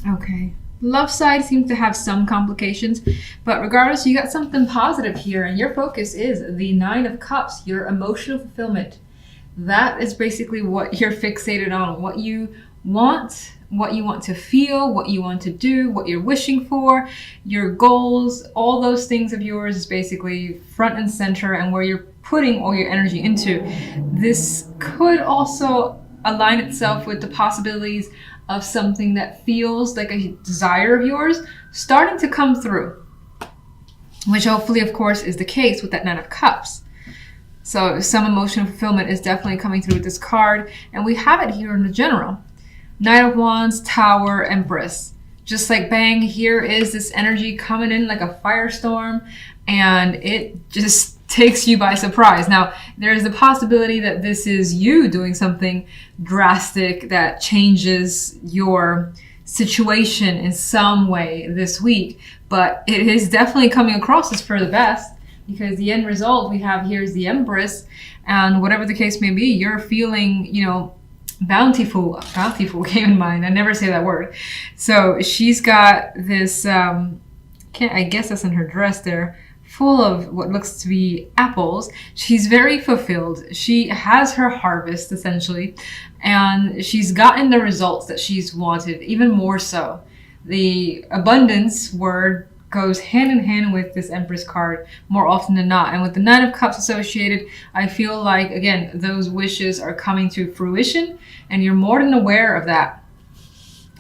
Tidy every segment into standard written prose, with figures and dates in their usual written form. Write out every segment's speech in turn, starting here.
Okay. Love side seems to have some complications, but regardless, you got something positive here, and your focus is the Nine of Cups, your emotional fulfillment. That is basically what you're fixated on, what you want to feel, what you want to do, what you're wishing for, your goals, all those things of yours is basically front and center, and where you're putting all your energy into. This could also align itself with the possibilities of something that feels like a desire of yours starting to come through, which hopefully, of course, is the case with that Nine of Cups. So some emotional fulfillment is definitely coming through with this card, and we have it here in the general. Knight of Wands, Tower, Empress. Just like bang, here is this energy coming in like a firestorm, and it just takes you by surprise. Now, there's the possibility that this is you doing something drastic that changes your situation in some way this week, but it is definitely coming across as for the best, because the end result we have here is the Empress, and whatever the case may be, you're feeling, bountiful came in mind. I never say that word. So she's got this, I guess that's in her dress there, full of what looks to be apples. She's very fulfilled. She has her harvest essentially, and she's gotten the results that she's wanted, even more so. The abundance word goes hand in hand with this Empress card more often than not. And with the Nine of Cups associated, I feel like, again, those wishes are coming to fruition, and you're more than aware of that.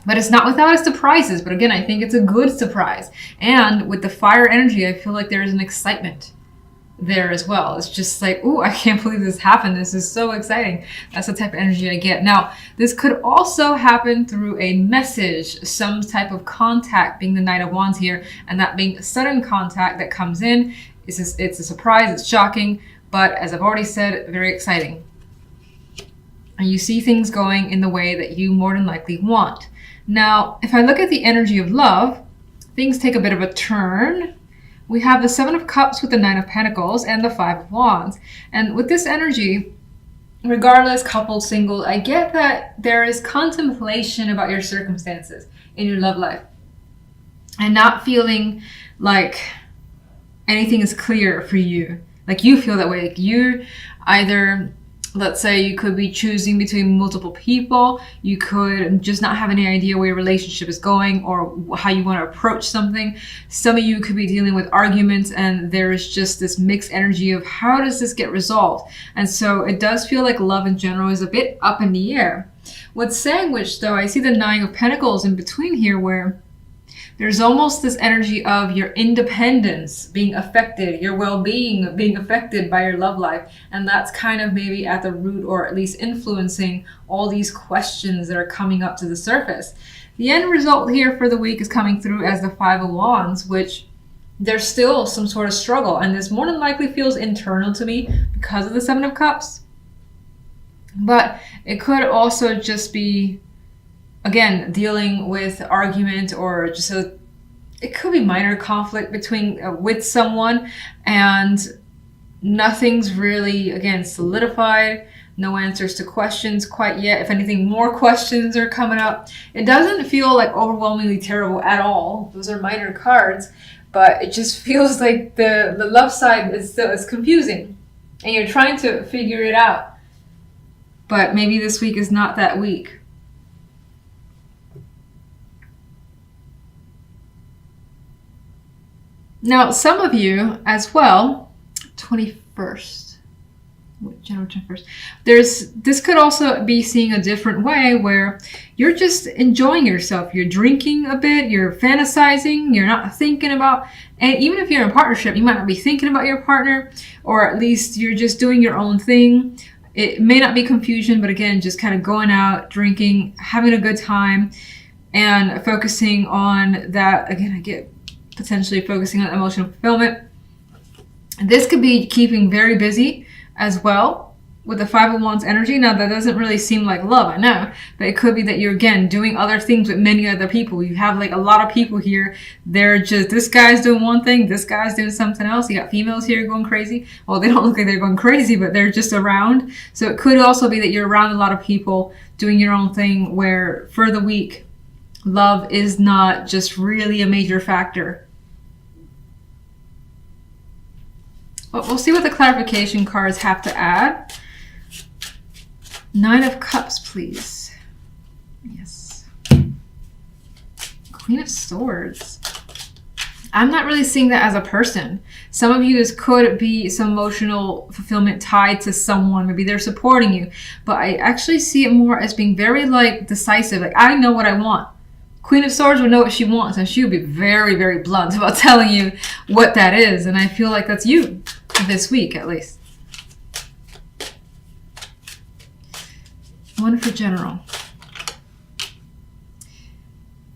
But it's not without its surprises. But again, I think it's a good surprise. And with the fire energy, I feel like there is an excitement there as well. It's just like, ooh, I can't believe this happened. This is so exciting. That's the type of energy I get. Now, this could also happen through a message, some type of contact, being the Knight of Wands here, and that being a sudden contact that comes in. It's a surprise, it's shocking, but as I've already said, very exciting. And you see things going in the way that you more than likely want. Now, if I look at the energy of love, things take a bit of a turn. We have the Seven of Cups with the Nine of Pentacles and the Five of Wands. And with this energy, regardless, coupled, single, I get that there is contemplation about your circumstances in your love life, and not feeling like anything is clear for you. Like you feel that way. Like you either, let's say you could be choosing between multiple people. You could just not have any idea where your relationship is going or how you want to approach something. Some of you could be dealing with arguments, and there is just this mixed energy of how does this get resolved? And so it does feel like love in general is a bit up in the air. What's sandwiched though, I see the Nine of Pentacles in between here, where there's almost this energy of your independence being affected, your well-being being affected by your love life. And that's kind of maybe at the root, or at least influencing all these questions that are coming up to the surface. The end result here for the week is coming through as the Five of Wands, which there's still some sort of struggle. And this more than likely feels internal to me because of the Seven of Cups. But it could also just be, again, dealing with argument, or just it could be minor conflict between with someone, and nothing's really, again, solidified. No answers to questions quite yet. If anything, more questions are coming up. It doesn't feel like overwhelmingly terrible at all. Those are minor cards, but it just feels like the love side is confusing, and you're trying to figure it out. But maybe this week is not that week. Now, some of you as well, 21st, January 21st, this could also be seeing a different way, where you're just enjoying yourself. You're drinking a bit, you're fantasizing, you're not thinking about, and even if you're in a partnership, you might not be thinking about your partner, or at least you're just doing your own thing. It may not be confusion, but again, just kind of going out, drinking, having a good time, and focusing on that. Again, I get potentially focusing on emotional fulfillment. This could be keeping very busy as well with the Five of Wands energy. Now, that doesn't really seem like love, I know, but it could be that you're, again, doing other things with many other people. You have like a lot of people here. They're just, this guy's doing one thing, this guy's doing something else. You got females here going crazy. Well, they don't look like they're going crazy, but they're just around. So it could also be that you're around a lot of people doing your own thing, where for the week, Love is not just really a major factor. But we'll see what the clarification cards have to add. 9 of Cups, please. Yes. Queen of Swords. I'm not really seeing that as a person. Some of you, this could be some emotional fulfillment tied to someone. Maybe they're supporting you. But I actually see it more as being very like decisive. Like, I know what I want. Queen of Swords would know what she wants, and she would be very, very blunt about telling you what that is. And I feel like that's you this week, at least. 1 for general.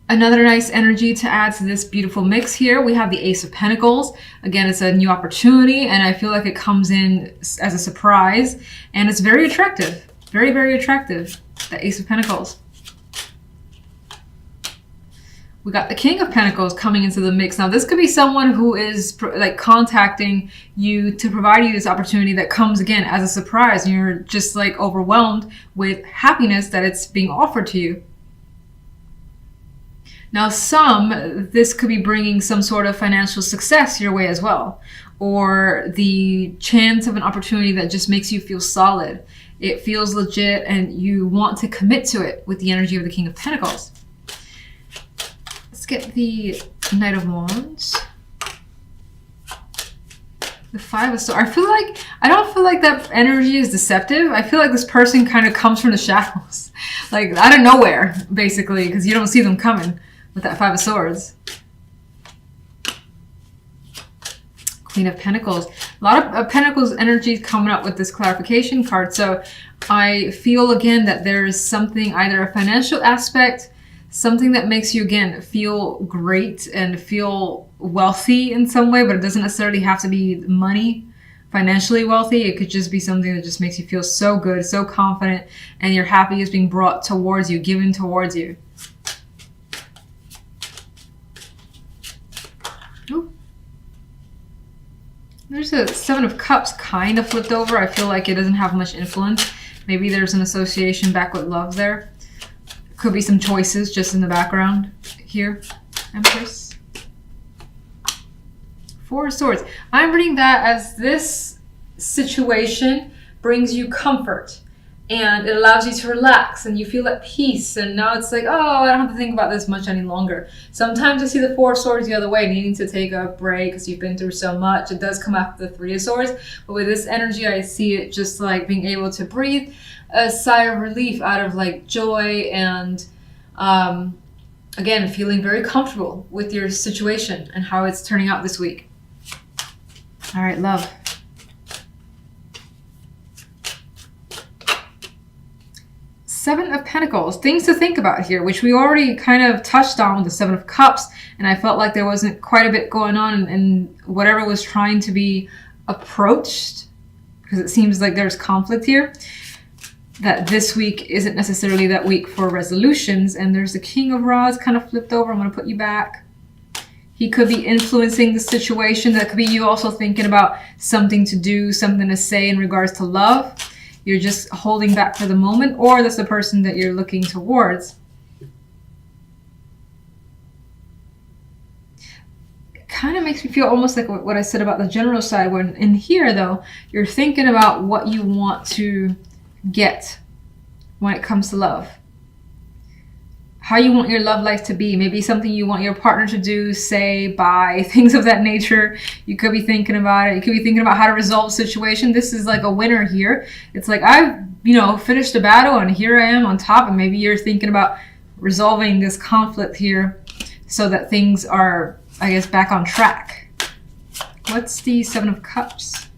Another nice energy to add to this beautiful mix here. We have the Ace of Pentacles. Again, it's a new opportunity, and I feel like it comes in as a surprise, and it's very attractive. Very, very attractive, the Ace of Pentacles. We got the King of Pentacles coming into the mix. Now, this could be someone who is like contacting you to provide you this opportunity that comes again as a surprise. And you're just like overwhelmed with happiness that it's being offered to you. Now, this could be bringing some sort of financial success your way as well. Or the chance of an opportunity that just makes you feel solid. It feels legit and you want to commit to it with the energy of the King of Pentacles. Let's get the Knight of Wands. The 5 of Swords. I don't feel like that energy is deceptive. I feel like this person kind of comes from the shadows. Like out of nowhere, basically, because you don't see them coming with that 5 of Swords. Queen of Pentacles. A lot of Pentacles energy coming up with this clarification card. So I feel again that there is something, either a financial aspect, something that makes you, again, feel great and feel wealthy in some way, but it doesn't necessarily have to be money, financially wealthy. It could just be something that just makes you feel so good, so confident, and your happy is being brought towards you, given towards you. Ooh. There's a 7 of Cups kind of flipped over. I feel like it doesn't have much influence. Maybe there's an association back with love there. Could be some choices just in the background here. Empress. 4 of Swords. I'm reading that as this situation brings you comfort and it allows you to relax and you feel at peace, and now it's like, oh, I don't have to think about this much any longer. Sometimes I see the 4 of Swords the other way, needing to take a break because you've been through so much. It does come after the 3 of Swords, but with this energy I see it just like being able to breathe a sigh of relief out of like joy and again, feeling very comfortable with your situation and how it's turning out this week. All right, love. Seven of Pentacles. Things to think about here, which we already kind of touched on with the 7 of Cups, and I felt like there wasn't quite a bit going on in whatever was trying to be approached, because it seems like there's conflict here. That this week isn't necessarily that week for resolutions. And there's the King of Rods kind of flipped over. I'm going to put you back. He could be influencing the situation. That could be you also thinking about something to do, something to say in regards to love. You're just holding back for the moment, or that's the person that you're looking towards. It kind of makes me feel almost like what I said about the general side, when in here though, you're thinking about what you want to get when it comes to love. How you want your love life to be. Maybe something you want your partner to do, say, buy, things of that nature. You could be thinking about it. You could be thinking about how to resolve the situation. This is like a winner here. It's like I've, finished the battle and here I am on top, and maybe you're thinking about resolving this conflict here so that things are, I guess, back on track. What's the 7 of Cups?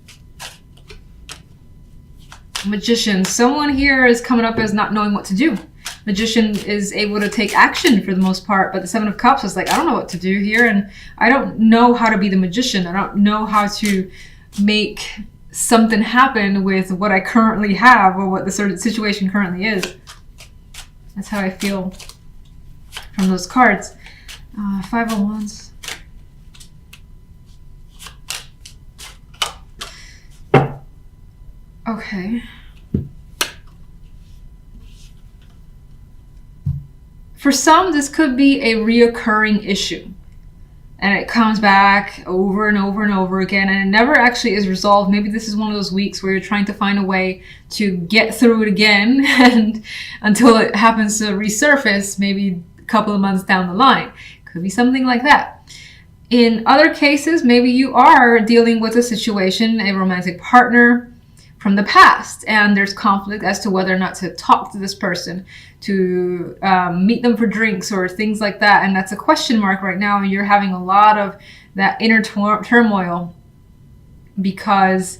Magician. Someone here is coming up as not knowing what to do. Magician is able to take action for the most part, but the 7 of Cups is like, I don't know what to do here, and I don't know how to be the magician. I don't know how to make something happen with what I currently have or what the sort of situation currently is. That's how I feel from those cards. 5 of Wands. Okay. For some, this could be a reoccurring issue. And it comes back over and over and over again, and it never actually is resolved. Maybe this is one of those weeks where you're trying to find a way to get through it again, and until it happens to resurface, maybe a couple of months down the line. Could be something like that. In other cases, maybe you are dealing with a situation, a romantic partner from the past, and there's conflict as to whether or not to talk to this person, to meet them for drinks or things like that, and that's a question mark right now, and you're having a lot of that inner turmoil because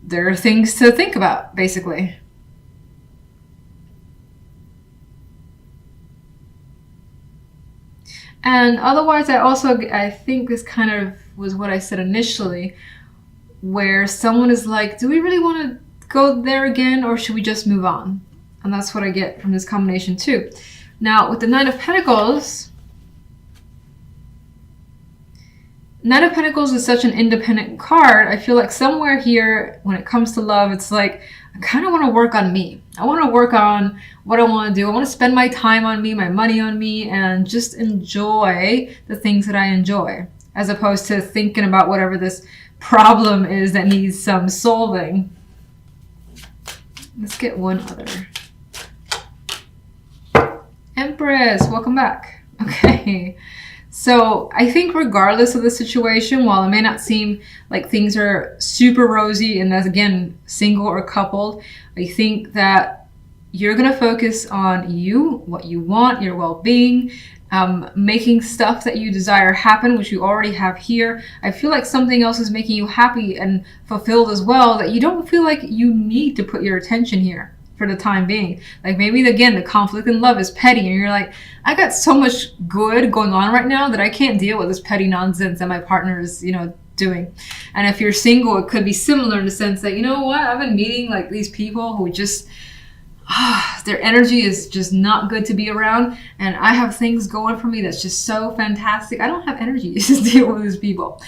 there are things to think about, basically. And otherwise, I think this kind of was what I said initially, where someone is like, do we really want to go there again, or should we just move on? And that's what I get from this combination too. Now, with the Nine of Pentacles is such an independent card. I feel like somewhere here, when it comes to love, it's like, I kind of want to work on me. I want to work on what I want to do. I want to spend my time on me, my money on me, and just enjoy the things that I enjoy, as opposed to thinking about whatever this problem is that needs some solving. Let's get one other. Empress, welcome back. Okay. So I think regardless of the situation, while it may not seem like things are super rosy, and that's again, single or coupled, I think that you're going to focus on you, what you want, your well-being, making stuff that you desire happen, which you already have here. I feel like something else is making you happy and fulfilled as well, that you don't feel like you need to put your attention here for the time being. Like maybe again, the conflict in love is petty, and you're like, I got so much good going on right now that I can't deal with this petty nonsense that my partner is, doing. And if you're single, it could be similar in the sense that, you know what, I've been meeting like these people who just their energy is just not good to be around, and I have things going for me that's just so fantastic. I don't have energy to deal with these people.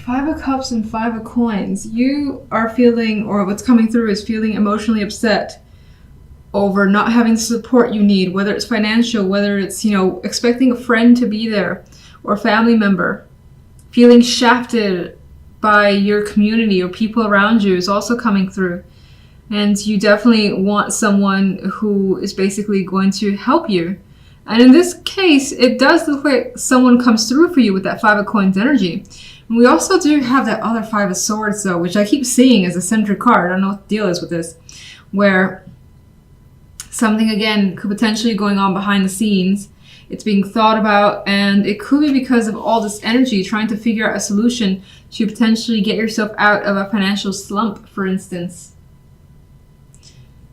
Five of Cups and Five of Coins. You are feeling, or what's coming through is feeling emotionally upset over not having the support you need, whether it's financial, whether it's, expecting a friend to be there or a family member. Feeling shafted by your community or people around you is also coming through. And you definitely want someone who is basically going to help you. And in this case, it does look like someone comes through for you with that Five of Coins energy. And we also do have that other Five of Swords, though, which I keep seeing as a central card. I don't know what the deal is with this. Where something, again, could potentially be going on behind the scenes. It's being thought about, and it could be because of all this energy trying to figure out a solution to potentially get yourself out of a financial slump, for instance.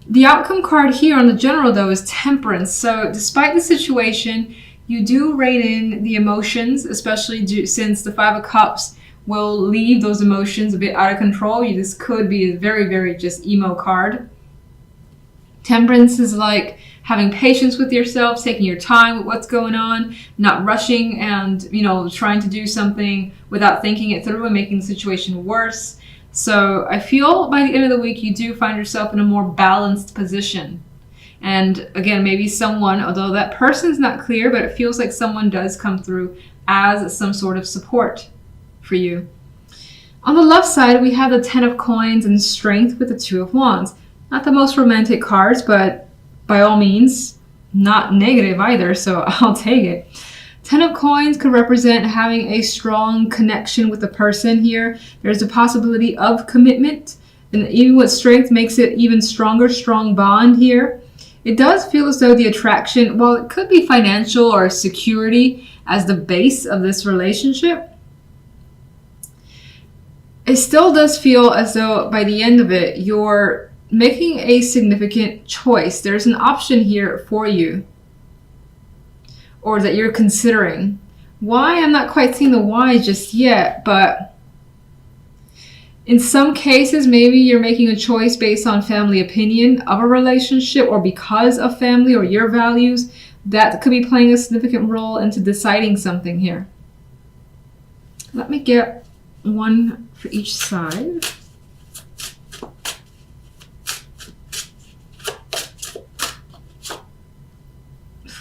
The outcome card here on the general, though, is Temperance. So despite the situation, you do rein in the emotions, especially since the Five of Cups will leave those emotions a bit out of control. This could be a very, very just emo card. Temperance is like having patience with yourself, taking your time with what's going on, not rushing and, trying to do something without thinking it through and making the situation worse. So I feel by the end of the week, you do find yourself in a more balanced position. And again, maybe someone, although that person's not clear, but it feels like someone does come through as some sort of support for you. On the left side, we have the Ten of Coins and Strength with the Two of Wands. Not the most romantic cards, but by all means, not negative either, so I'll take it. Ten of Coins could represent having a strong connection with the person here. There's a possibility of commitment, and even with Strength makes it even stronger, strong bond here. It does feel as though the attraction, while it could be financial or security as the base of this relationship, it still does feel as though by the end of it, you're making a significant choice. There's an option here for you, or that you're considering. Why? I'm not quite seeing the why just yet, but in some cases, maybe you're making a choice based on family opinion of a relationship, or because of family or your values. That could be playing a significant role into deciding something here. Let me get one for each side.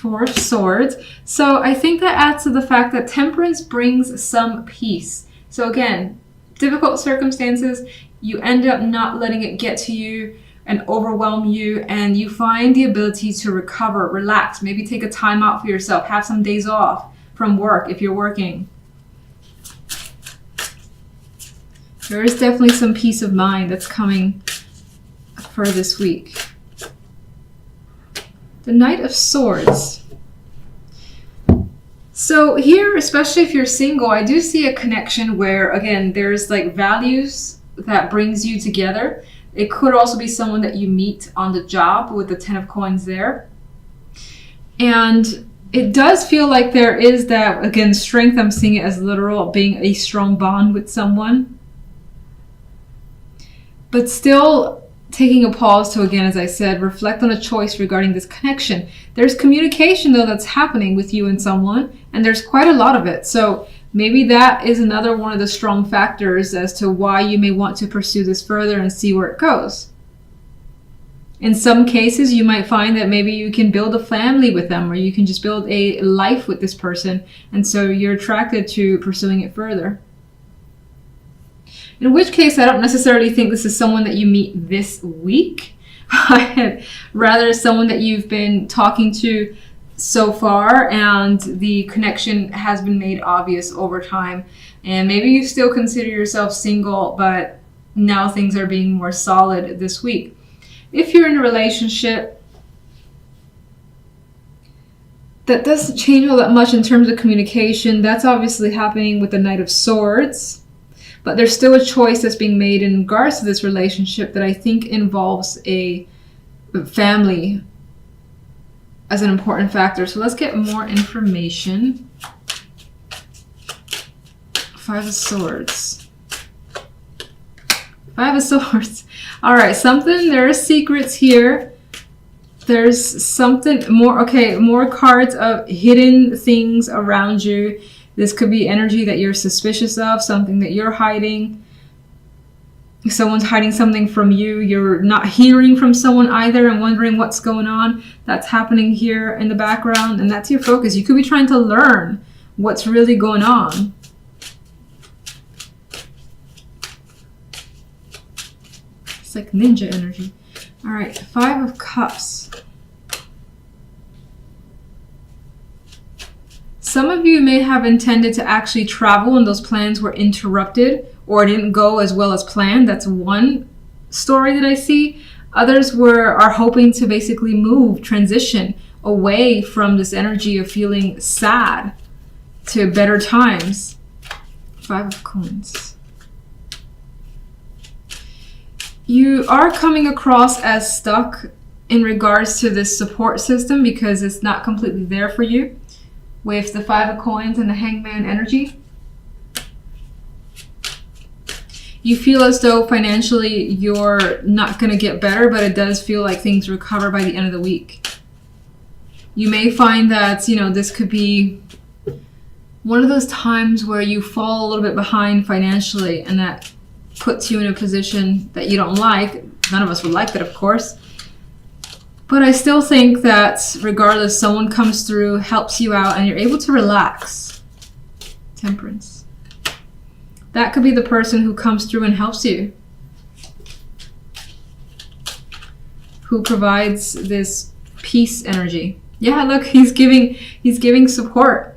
Four of Swords. So I think that adds to the fact that Temperance brings some peace. So again, difficult circumstances, you end up not letting it get to you and overwhelm you, and you find the ability to recover, relax, maybe take a time out for yourself, have some days off from work if you're working. There is definitely some peace of mind that's coming for this week. The Knight of Swords. So here, especially if you're single, I do see a connection where, again, there's like values that brings you together. It could also be someone that you meet on the job with the 10 of Coins there. And it does feel like there is that, again, strength. I'm seeing it as literal, being a strong bond with someone. But still taking a pause to, again, as I said, reflect on a choice regarding this connection. There's communication, though, that's happening with you and someone, and there's quite a lot of it. So maybe that is another one of the strong factors as to why you may want to pursue this further and see where it goes. In some cases, you might find that maybe you can build a family with them, or you can just build a life with this person, and so you're attracted to pursuing it further. In which case, I don't necessarily think this is someone that you meet this week. Rather, someone that you've been talking to so far, and the connection has been made obvious over time. And maybe you still consider yourself single, but now things are being more solid this week. If you're in a relationship, that doesn't change all that much in terms of communication. That's obviously happening with the Knight of Swords. But there's still a choice that's being made in regards to this relationship that I think involves a family as an important factor. So let's get more information. Five of Swords. Five of Swords. All right, there are secrets here. There's something more. Okay, more cards of hidden things around you. This could be energy that you're suspicious of, something that you're hiding. Someone's hiding something from you. You're not hearing from someone either and wondering what's going on. That's happening here in the background, and that's your focus. You could be trying to learn what's really going on. It's like ninja energy. All right, Five of Cups. Some of you may have intended to actually travel and those plans were interrupted or didn't go as well as planned. That's one story that I see. Others are hoping to basically transition away from this energy of feeling sad to better times. Five of Coins. You are coming across as stuck in regards to this support system because it's not completely there for you. With the Five of Coins and the Hangman energy. You feel as though financially you're not going to get better, but it does feel like things recover by the end of the week. You may find that, this could be one of those times where you fall a little bit behind financially, and that puts you in a position that you don't like. None of us would like that, of course. But I still think that regardless, someone comes through, helps you out, and you're able to relax. Temperance. That could be the person who comes through and helps you. Who provides this peace energy. Yeah, look, he's giving support.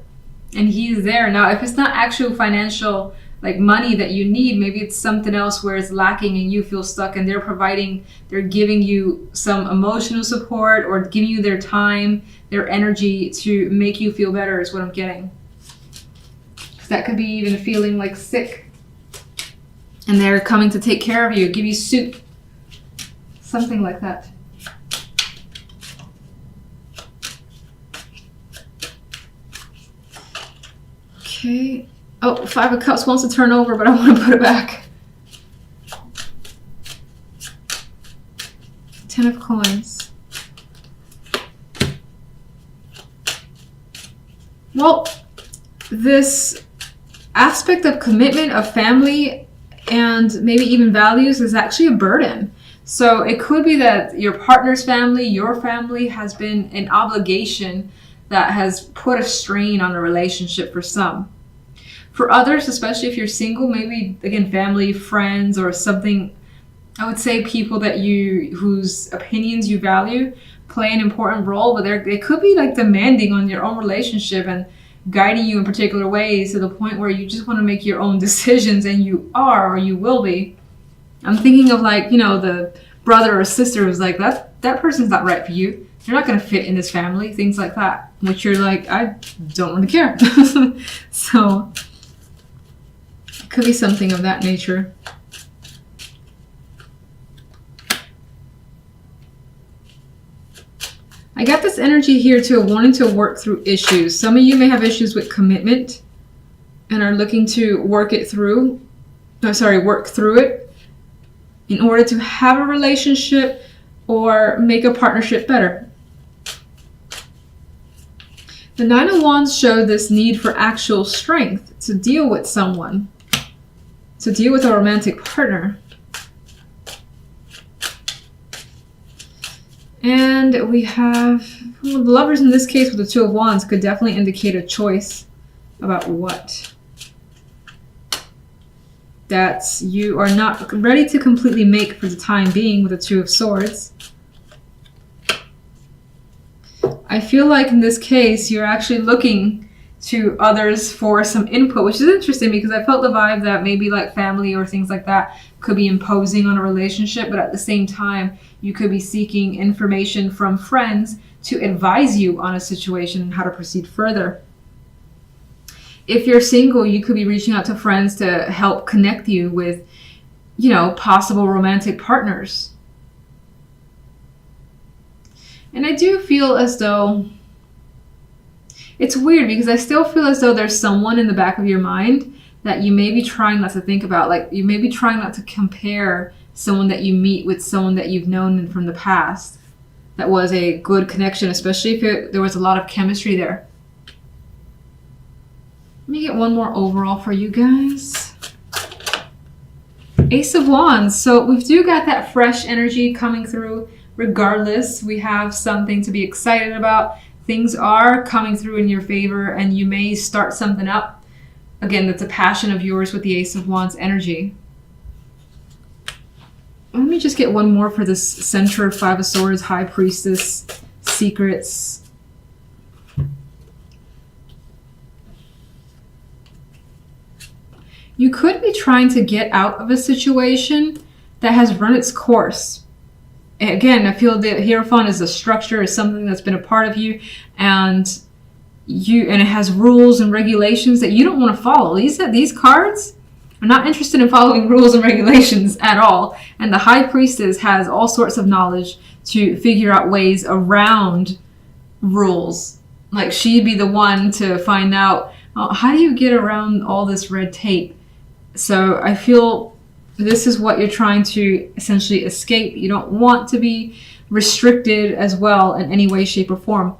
And he's there. Now, if it's not actual financial like money that you need, maybe it's something else where it's lacking and you feel stuck, and they're giving you some emotional support or giving you their time, their energy to make you feel better is what I'm getting. That could be even feeling like sick and they're coming to take care of you, give you soup, something like that. Okay. Oh, Five of Cups wants to turn over, but I want to put it back. 10 of Coins. Well, this aspect of commitment, of family, and maybe even values is actually a burden. So it could be that your partner's family, your family has been an obligation that has put a strain on a relationship for some. For others, especially if you're single, maybe again family, friends, or something, I would say people that whose opinions you value play an important role, but they could be like demanding on your own relationship and guiding you in particular ways to the point where you just want to make your own decisions, and you are, or you will be. I'm thinking of like, you know, the brother or sister who's like, that person's not right for you. You're not going to fit in this family, things like that, which you're like, I don't really care. So it could be something of that nature. I got this energy here too, wanting to work through issues. Some of you may have issues with commitment and are looking to work through it in order to have a relationship or make a partnership better. The Nine of Wands showed this need for actual strength to deal with someone, to deal with a romantic partner. And we have the Lovers in this case with the Two of Wands could definitely indicate a choice about what that you are not ready to completely make for the time being with the Two of Swords. I feel like in this case, you're actually looking to others for some input, which is interesting because I felt the vibe that maybe like family or things like that could be imposing on a relationship, but at the same time, you could be seeking information from friends to advise you on a situation and how to proceed further. If you're single, you could be reaching out to friends to help connect you with, you know, possible romantic partners. And I do feel as though it's weird because I still feel as though there's someone in the back of your mind that you may be trying not to think about. Like you may be trying not to compare someone that you meet with someone that you've known from the past that was a good connection, especially if there was a lot of chemistry there. Let me get one more overall for you guys. Ace of Wands. So we do got that fresh energy coming through. Regardless, we have something to be excited about. Things are coming through in your favor and you may start something up. Again, that's a passion of yours with the Ace of Wands energy. Let me just get one more for this center of Five of Swords, High Priestess, secrets. You could be trying to get out of a situation that has run its course. Again, I feel the Hierophant is a structure, is something that's been a part of you, and it has rules and regulations that you don't want to follow. These cards are not interested in following rules and regulations at all. And the High Priestess has all sorts of knowledge to figure out ways around rules. Like she'd be the one to find out, how do you get around all this red tape? So I feel this is what you're trying to essentially escape. You don't want to be restricted as well in any way, shape, or form.